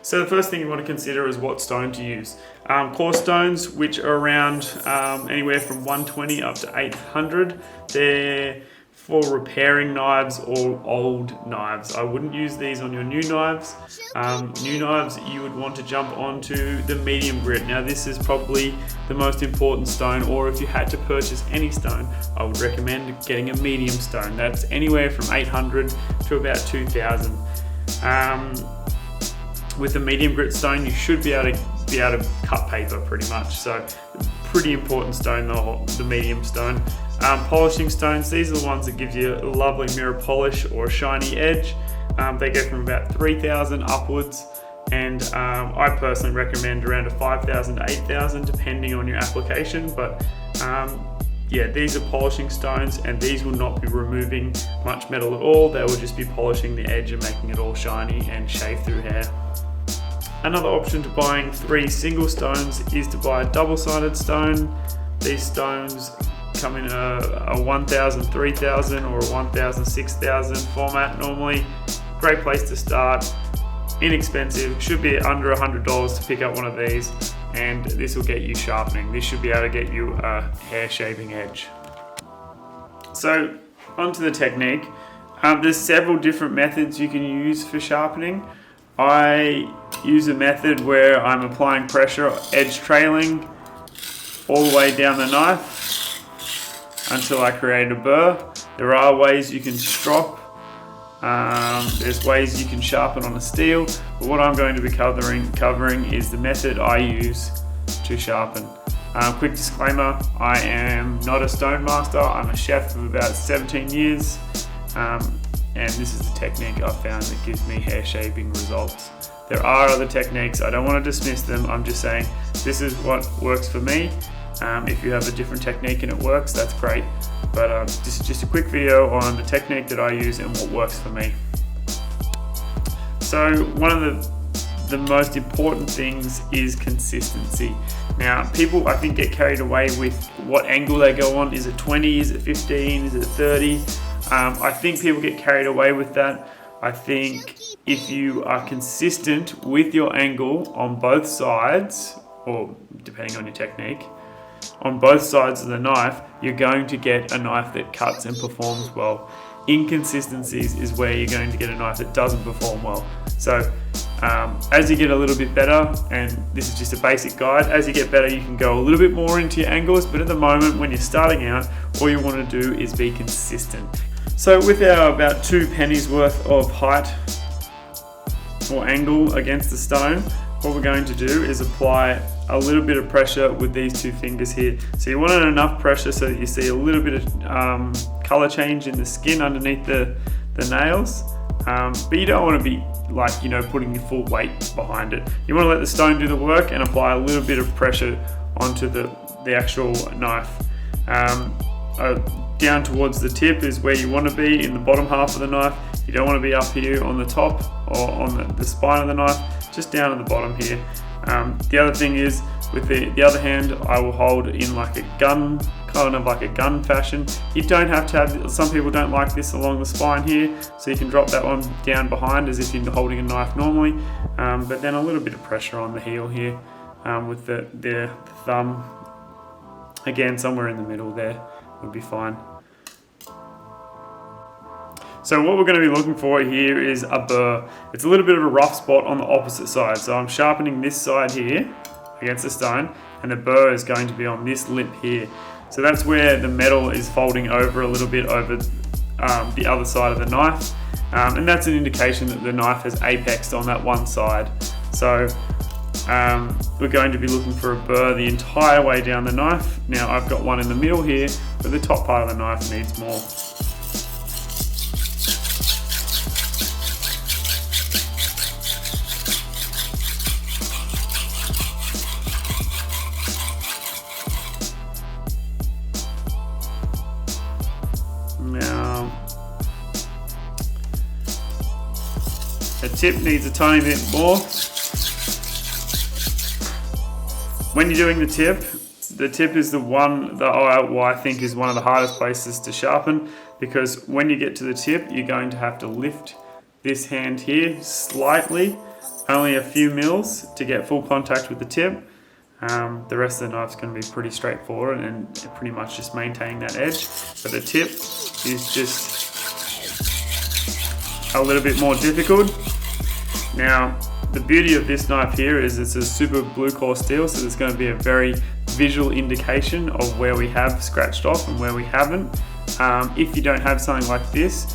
So the first thing you want to consider is what stone to use. Core stones, which are around anywhere from 120 up to 800, they're for repairing knives or old knives. I wouldn't use these on your new knives. New knives, you would want to jump onto the medium grit. Now this is probably the most important stone, or if you had to purchase any stone, I would recommend getting a medium stone. That's anywhere from 800 to about 2000. With a medium grit stone, you should be able to cut paper pretty much. So pretty important stone, the medium stone. Polishing stones, these are the ones that give you a lovely mirror polish or a shiny edge. They go from about 3,000 upwards, and I personally recommend around a 5,000 to 8,000 depending on your application. But yeah, these are polishing stones, and these will not be removing much metal at all. They will just be polishing the edge and making it all shiny and shave through hair. Another option to buying 3 single stones is to buy a double-sided stone. These stones come in a 1000, 3000 or a 1000, 6000 format normally. Great place to start, inexpensive, should be under $100 to pick up one of these, and this will get you sharpening. This should be able to get you a hair shaving edge. So onto the technique. There's several different methods you can use for sharpening. I use a method where I'm applying pressure, edge trailing all the way down the knife until I create a burr. There are ways you can strop. There's ways you can sharpen on a steel, but what I'm going to be covering is the method I use to sharpen. Quick disclaimer, I am not a stone master. I'm a chef of about 17 years, and this is the technique I've found that gives me hair shaving results. There are other techniques, I don't want to dismiss them, I'm just saying this is what works for me. If you have a different technique and it works, that's great. But this is just a quick video on the technique that I use and what works for me. So one of the most important things is consistency. Now people, I think, get carried away with what angle they go on. Is it 20, is it 15, is it 30? I think people get carried away with that. I think if you are consistent with your angle on both sides, or depending on your technique, on both sides of the knife, you're going to get a knife that cuts and performs well. Inconsistencies is where you're going to get a knife that doesn't perform well. So as you get a little bit better, and this is just a basic guide, as you get better you can go a little bit more into your angles, but at the moment when you're starting out, all you want to do is be consistent. So with our about 2 pennies worth of height or angle against the stone, what we're going to do is apply a little bit of pressure with these 2 fingers here. So you want enough pressure so that you see a little bit of color change in the skin underneath the nails, but you don't want to be like, you know, putting your full weight behind it. You want to let the stone do the work and apply a little bit of pressure onto the actual knife. Down towards the tip is where you want to be, in the bottom half of the knife. You don't want to be up here on the top or on the spine of the knife, just down at the bottom here. The other thing is, with the other hand, I will hold in like a gun, kind of like a gun fashion. You don't have to have, some people don't like this along the spine here, so you can drop that one down behind as if you're holding a knife normally, but then a little bit of pressure on the heel here with the thumb. Again, somewhere in the middle there would be fine. So what we're going to be looking for here is a burr. It's a little bit of a rough spot on the opposite side. So I'm sharpening this side here against the stone, and the burr is going to be on this lip here. So that's where the metal is folding over a little bit over the other side of the knife. And that's an indication that the knife has apexed on that one side. So we're going to be looking for a burr the entire way down the knife. Now I've got one in the middle here, but the top part of the knife needs more. Now, the tip needs a tiny bit more. When you're doing the tip is the one that I think is one of the hardest places to sharpen, because when you get to the tip, you're going to have to lift this hand here slightly only a few mils to get full contact with the tip. The rest of the knife's going to be pretty straightforward and pretty much just maintaining that edge. But the tip is just a little bit more difficult. Now, the beauty of this knife here is it's a super blue core steel, so there's going to be a very visual indication of where we have scratched off and where we haven't. If you don't have something like this,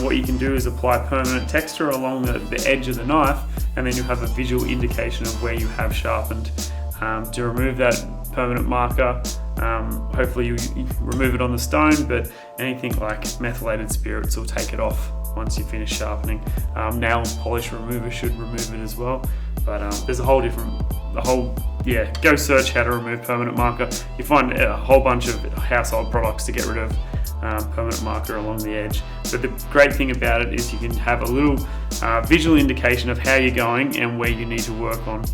what you can do is apply permanent texture along the edge of the knife, and then you have a visual indication of where you have sharpened. To remove that permanent marker, hopefully you remove it on the stone, but anything like methylated spirits will take it off once you finish sharpening. Nail polish remover should remove it as well, but there's go search how to remove permanent marker. You find a whole bunch of household products to get rid of permanent marker along the edge. But the great thing about it is you can have a little visual indication of how you're going and where you need to work on.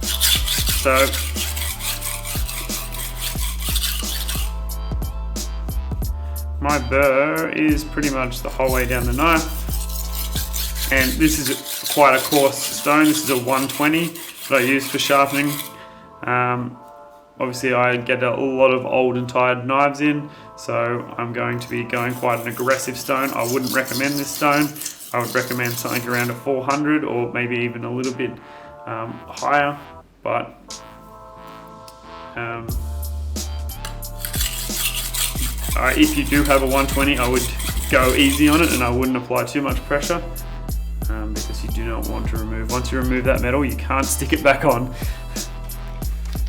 So my burr is pretty much the whole way down the knife, and this is quite a coarse stone. This is a 120 that I use for sharpening. Obviously I get a lot of old and tired knives in, so I'm going to be going quite an aggressive stone. I wouldn't recommend this stone. I would recommend something around a 400 or maybe even a little bit higher, but if you do have a 120, I would go easy on it and I wouldn't apply too much pressure, because you do not want to remove. Once you remove that metal, you can't stick it back on.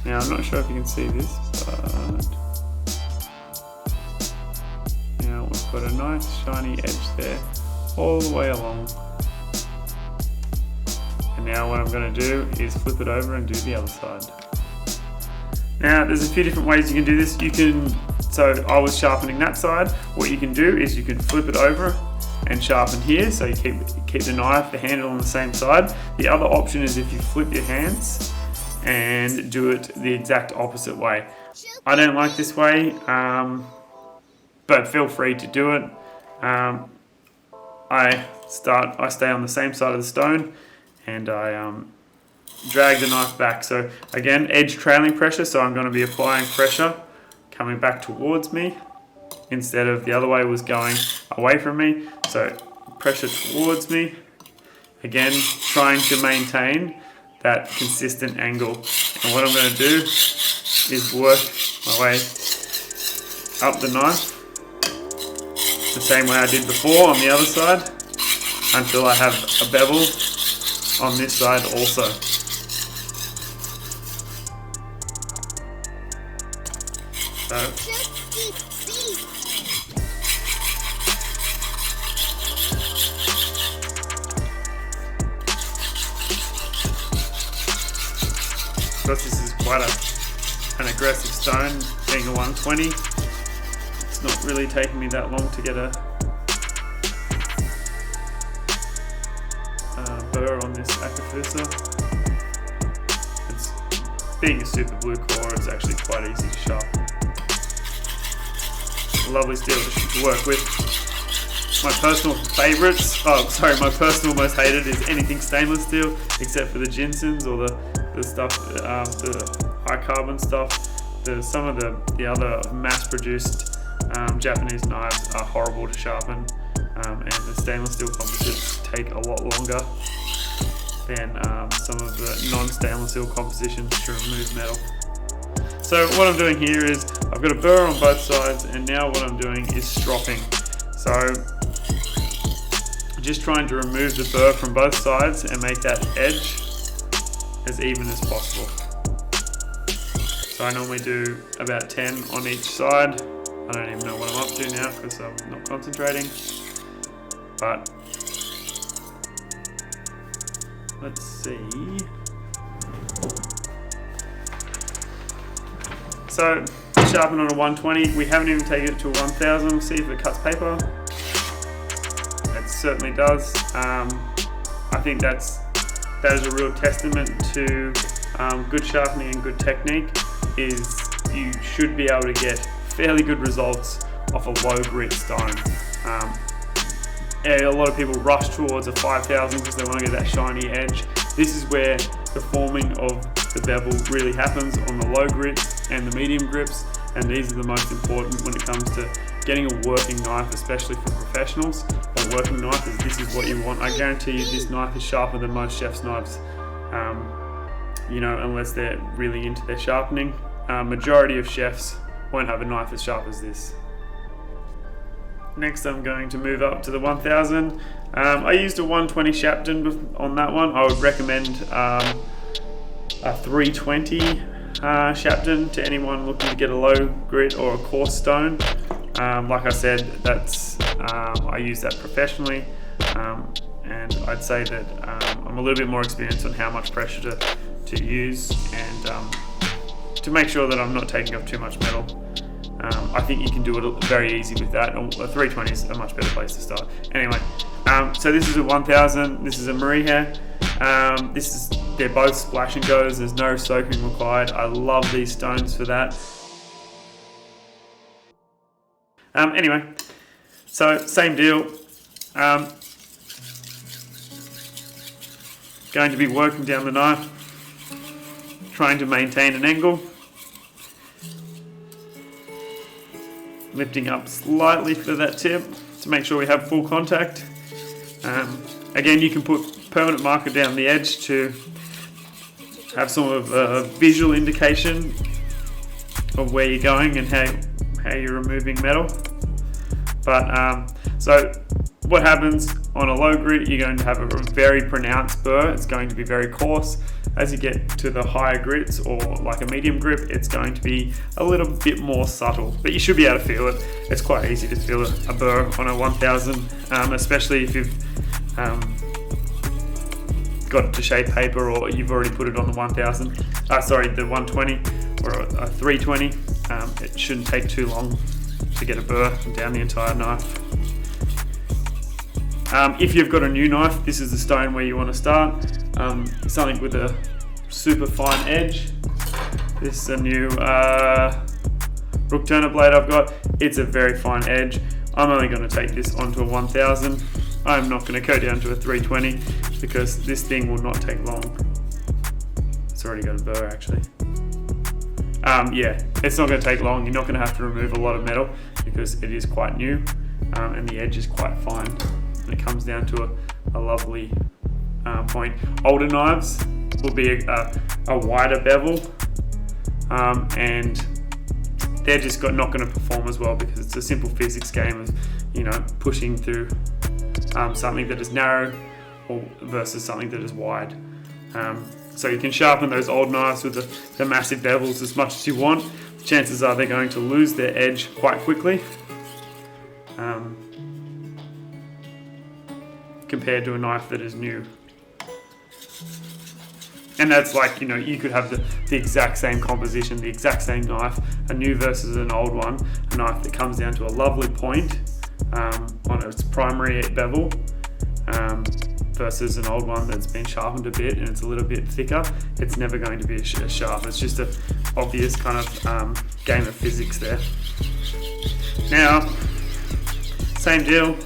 Now, I'm not sure if you can see this, but now we've got a nice shiny edge there all the way along. And now what I'm going to do is flip it over and do the other side. Now, there's a few different ways you can do this. So I was sharpening that side. What you can do is you can flip it over and sharpen here, so you keep the knife, the handle on the same side. The other option is if you flip your hands and do it the exact opposite way. I don't like this way, but feel free to do it. I stay on the same side of the stone and I drag the knife back. So again, edge trailing pressure, so I'm going to be applying pressure coming back towards me instead of the other way was going away from me. So pressure towards me, again trying to maintain that consistent angle. And what I'm going to do is work my way up the knife the same way I did before on the other side until I have a bevel on this side also. Because this is quite an aggressive stone, being a 120, it's not really taking me that long to get a burr on this Akafusa. Being a super blue core, it's actually quite easy to sharpen. A lovely steel to work with. My personal favourites, my personal most hated is anything stainless steel, except for the Jinsens or the stuff, the high carbon stuff. Some of the other mass-produced Japanese knives are horrible to sharpen, and the stainless steel composites take a lot longer than some of the non-stainless steel compositions to remove metal. So what I'm doing here is I've got a burr on both sides, and now what I'm doing is stropping. So just trying to remove the burr from both sides and make that edge as even as possible. So I normally do about 10 on each side. I don't even know what I'm up to now because I'm not concentrating. But let's see. So sharpen on a 120. We haven't even taken it to a 1000. We'll see if it cuts paper. It certainly does. I think that is a real testament to good sharpening and good technique. Is you should be able to get fairly good results off a low grit stone. a lot of people rush towards a 5000 because they want to get that shiny edge. This is where the forming of the bevel really happens on the low grits and the medium grips, and these are the most important when it comes to getting a working knife, especially for professionals. A working knife this is what you want. I guarantee you this knife is sharper than most chef's knives, you know, unless they're really into their sharpening. Majority of chefs won't have a knife as sharp as this. Next I'm going to move up to the 1000. I used a 120 Shapton on that one. I would recommend a 320 Shapton to anyone looking to get a low grit or a coarse stone. Like I said, I use that professionally, and I'd say that I'm a little bit more experienced on how much pressure to use, and to make sure that I'm not taking up too much metal. I think you can do it very easy with that. A 320 is a much better place to start. Anyway, so this is a 1000. This is a Morihei. They're both splash and goes. There's no soaking required. I love these stones for that. Anyway, so same deal. Going to be working down the knife, trying to maintain an angle. Lifting up slightly for that tip to make sure we have full contact. Again, you can put permanent marker down the edge to have some of a visual indication of where you're going and how you're removing metal. But so what happens on a low grit, you're going to have a very pronounced burr. It's going to be very coarse. As you get to the higher grits or like a medium grip, it's going to be a little bit more subtle, but you should be able to feel it. It's quite easy to feel a burr on a 1000, especially if you've got it to shape paper or you've already put it on the 1000. The 120 or a 320. It shouldn't take too long to get a burr down the entire knife. If you've got a new knife, this is the stone where you want to start. Something with a super fine edge. This is a new rook turner blade I've got. It's a very fine edge. I'm only going to take this onto a 1000. I'm not going to go down to a 320 because this thing will not take long. It's already got a burr actually. Yeah, it's not going to take long. You're not going to have to remove a lot of metal because it is quite new, and the edge is quite fine. And it comes down to a lovely point. Older knives will be a wider bevel, and they're just not going to perform as well because it's a simple physics game of, you know, pushing through something that is narrow versus something that is wide. So you can sharpen those old knives with the massive bevels as much as you want. Chances are they're going to lose their edge quite quickly, compared to a knife that is new. And that's like, you know, you could have the exact same composition, the exact same knife, a new versus an old one, a knife that comes down to a lovely point on its primary bevel, versus an old one that's been sharpened a bit and it's a little bit thicker. It's never going to be as sharp. It's just an obvious kind of game of physics there. Now, same deal.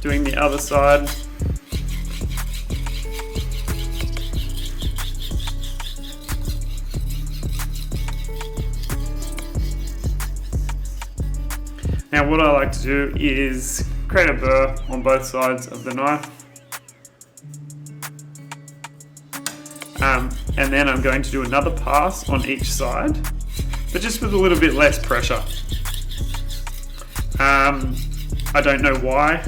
Doing the other side. Now what I like to do is create a burr on both sides of the knife. And then I'm going to do another pass on each side, but just with a little bit less pressure. I don't know why,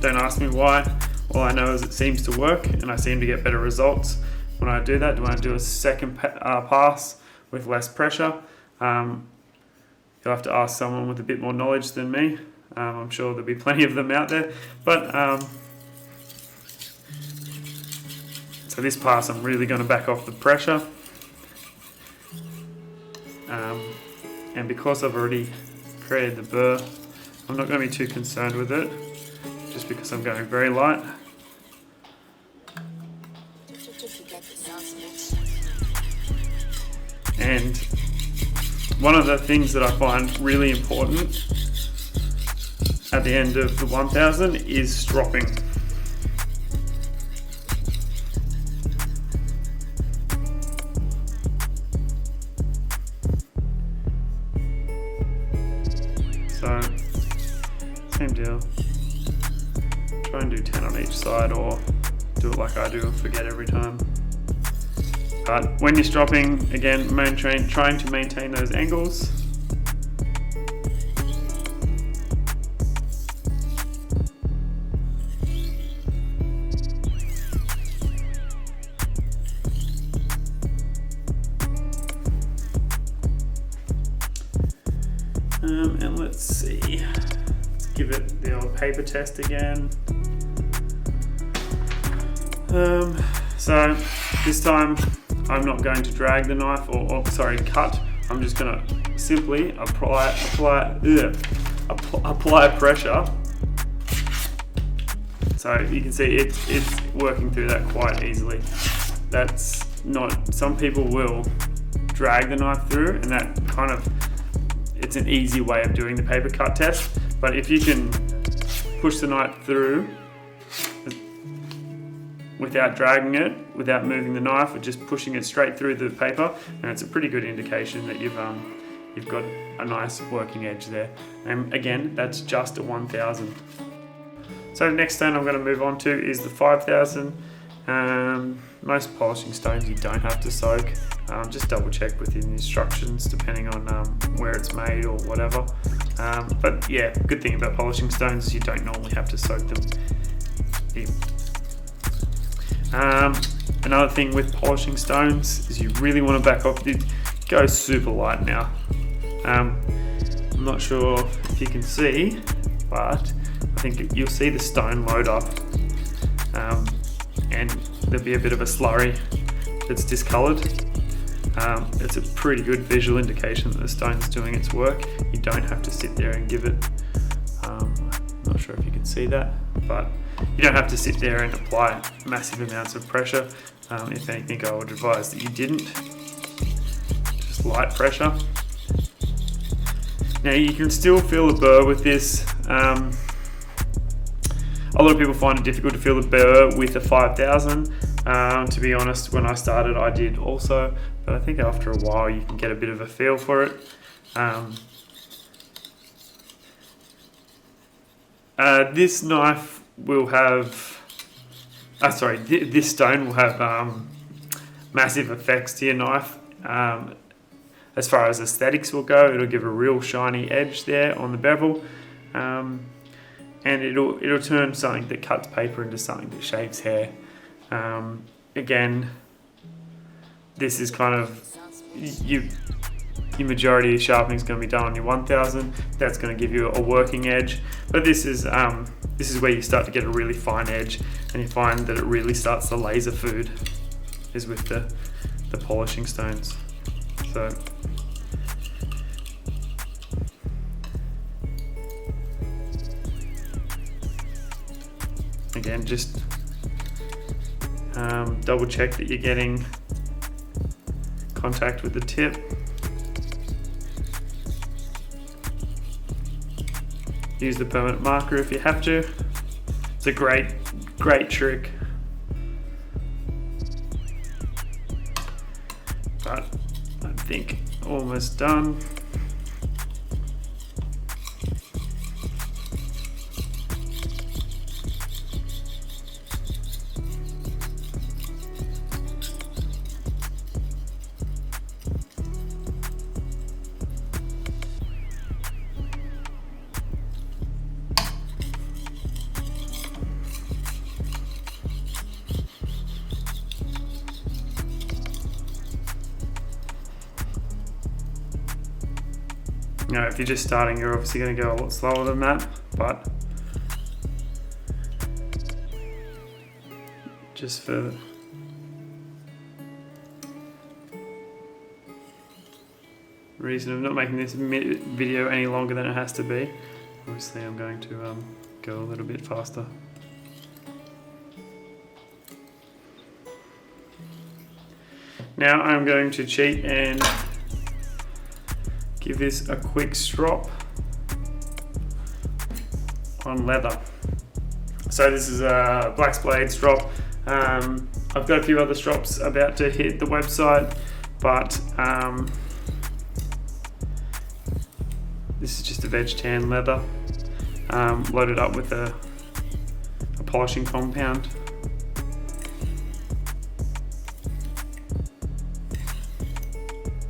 don't ask me why. All I know is it seems to work and I seem to get better results when I do that. When I do a second pass with less pressure, you'll have to ask someone with a bit more knowledge than me. I'm sure there'll be plenty of them out there. But so this pass, I'm really going to back off the pressure. And because I've already created the burr, I'm not going to be too concerned with it, just because I'm going very light. And one of the things that I find really important at the end of the 1000 is stropping. So, same deal. Try and do 10 on each side, or do it like I do and forget every time. But when you're stropping, again, trying to maintain those angles. And let's see, let's give it the old paper test again. So this time I'm not going to drag the knife or cut. I'm just going to simply apply pressure. So you can see it's working through that quite easily. That's not, some people will drag the knife through, and that kind of, it's an easy way of doing the paper cut test. But if you can push the knife through without dragging it, without moving the knife, or just pushing it straight through the paper, and it's a pretty good indication that you've got a nice working edge there. And again, that's just a 1000. So the next stone I'm going to move on to is the 5000. Most polishing stones you don't have to soak. Just double check within the instructions depending on where it's made or whatever. But yeah, good thing about polishing stones is you don't normally have to soak them. Another thing with polishing stones is you really want to back off. Go super light now. I'm not sure if you can see, but I think you'll see the stone load up, and there'll be a bit of a slurry that's discoloured. It's a pretty good visual indication that the stone's doing its work. You don't have to sit there and give it, I'm not sure if you can see that, but you don't have to sit there and apply massive amounts of pressure. If anything, I would advise that you didn't. Just light pressure. Now you can still feel the burr with this. A lot of people find it difficult to feel the burr with a 5000. To be honest, when I started I did also, but I think after a while you can get a bit of a feel for it. This knife will have, this stone will have massive effects to your knife. As far as aesthetics will go, it'll give a real shiny edge there on the bevel, and it'll turn something that cuts paper into something that shaves hair. Again, this is kind of your majority of sharpening is going to be done on your 1000. That's going to give you a working edge, but this is where you start to get a really fine edge, and you find that it really starts to laser food is with the polishing stones. So again, just double check that you're getting contact with the tip. Use the permanent marker if you have to. It's a great trick. But I think almost done. You know, if you're just starting, you're obviously going to go a lot slower than that, but just for reason of not making this video any longer than it has to be, obviously I'm going to go a little bit faster. Now I'm going to cheat and give this a quick strop on leather. So this is a Black's Blade strop. I've got a few other strops about to hit the website, but this is just a veg tan leather, loaded up with a polishing compound.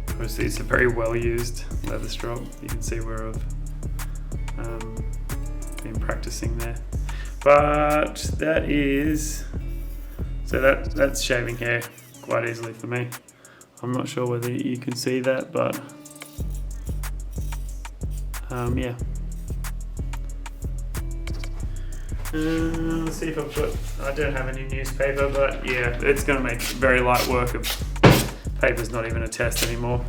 Obviously it's a very well used leather strop. You can see where I've been practicing there. But that is, so that's shaving hair quite easily for me. I'm not sure whether you can see that, but yeah. Let's see if I've got, I don't have any newspaper, but yeah, it's going to make very light work of paper's not even a test anymore.